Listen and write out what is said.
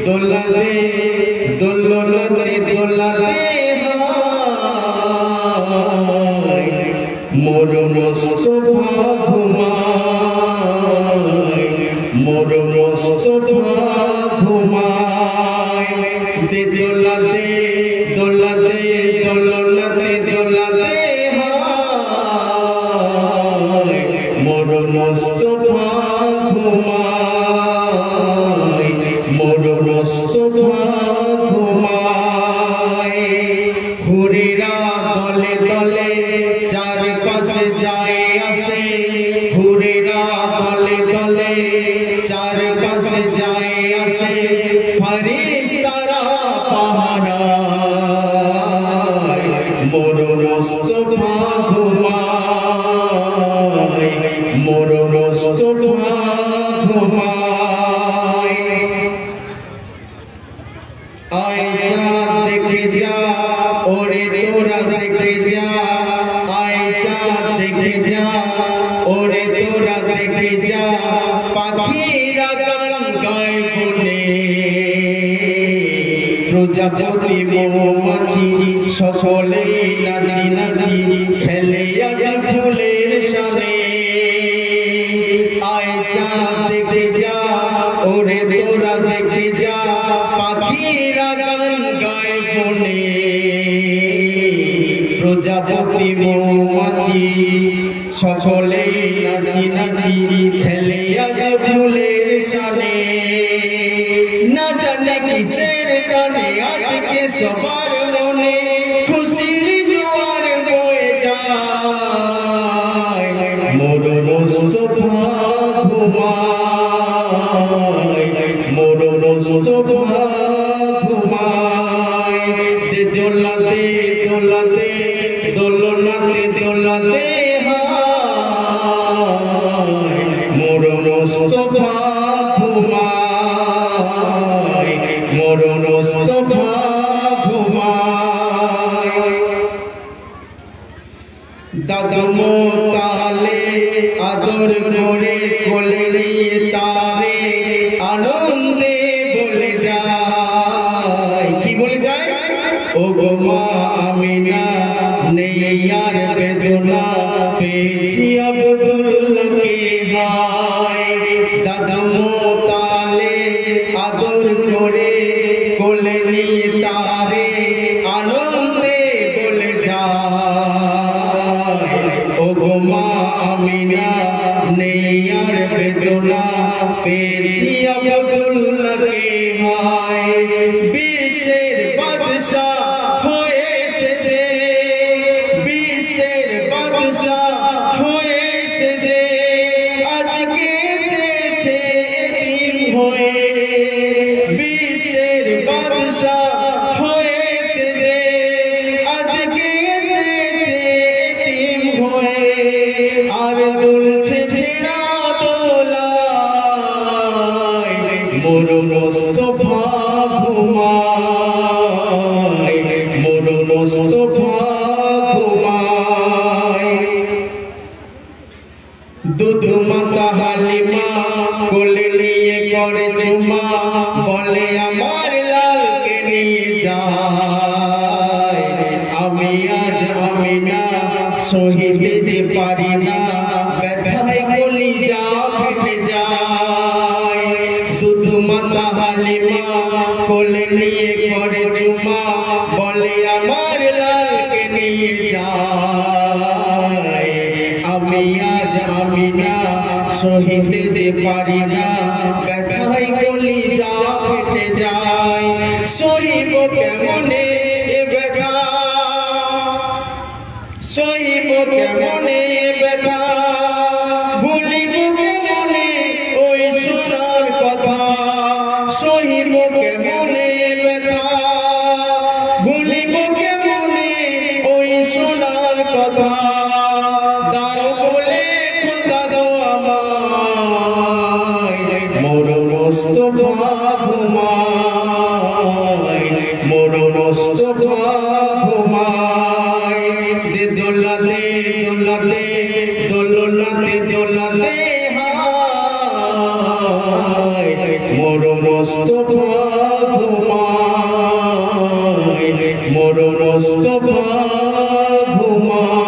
দোলাতে দোলতে দোলাতে হায় মোর মুস্তফা ঘুমায়, মোর মুস্তফা ঘুমায়। দোলাতে দোলাতে দোলতে দোলাতে হায় মোর মুস্তফা ঘুমায়, মোর মুস্তফা ঘুমায়। হুরেরা দলে দলে চারপাশে যায় আসে, হুরেরা দলে দলে চারপাশে যায় আসে, ফেরেশতারা পাহারায় মোর মুস্তফা ঘুমায়, মোর মুস্তফা ঘুমায়। আয় চাঁদ দেখে যা ওরে তোরা দেখে যা, আয় চাঁদ দেখে যা ওরে তোরা দেখে যা, পাখিরা গান গায় বনে, প্রজাপতি মৌমাছি সকলেই নাচি নাচি খেলে আজ ফুলের সানে। আয় চাঁদ দেখে যা ওরে তোরা দেখে যা, পাখিরা গান গায় বনে, প্রজাপতি মৌমাছি সকলেই নাচি নাচি খেলে আজ ফুলের সানে। না জানে কিসের গানে আজকে সবার মনে খুশির জোয়ার বয়ে যায়, মোর মুস্তফা ঘুমায়, মোর মুস্তফা ঘুমায়। দোলাতে দোলাতে দোলনাতে দোলাতে হায় মোর মুস্তফা ঘুমায়, মোর মুস্তফা ঘুমায়। দাদু মোতালে আদর করে কোলে নিয়ে তারে আনন্দে বলে যায়, কি বলে যায়? ও গো মা আমিনা নেই আর বেদনা পেয়েছি আব্দুল্লাহকে হায়। দাদু মোতালে আদর করে কোলে নিয়ে তারে আনন্দে বলে যায়, ও গো মা আমিনা নেই আর বেদনা পেয়েছি আব্দুল্লাহকে হায়। বিশ্বের বাদশাহ হয়ে এসেছে, বিশ্বের বাদশাহ হয়ে এসেছে, আজকে এসেছে এতিম হয়ে, বিশ্বের বাদশাহ হয়ে এসেছে, আজকে এসেছে এতিম হয়ে। আর দুলছে ছেঁড়া দোলায় মোর মুস্তফা ঘুমায়, মোর মুস্তফা ঘুমায়। দুধ মাতা হালিমা কোলে নিয়ে করে চুমা, বলে আমার লালকে নিয়ে যায়। আমি আজ আমিনা সহিতে যে পারি না, ব্যথায় কলিজা ফেটে যায়। দুধ মাতা হালিমা কোলে নিয়ে করে চুমা, বলে আমার লালকে নিয়ে যায়। আমি আজ আমিনা সহিতে যে পারি না, ব্যথায় কলিজা ফেটে যায়। সহিব কেমনে এ ব্যথা, সহিব কেমনে এ ব্যথা, ভুলিব কেমনে ওই সোনার কথা, সহিব কেমনে এ ব্যথা, ভুলিব কেমনে ওই সোনার কথা। দাও বলে খোদা দাও আমায়, মোর মুস্তফা ঘুমায়, মোর মুস্তফা ঘুমায়। দোলাতে দোলাতে দোলনাতে দোলাতে হায় মোর মোস্তফা ঘুমায়, মোর মোস্তফা ঘুমায়।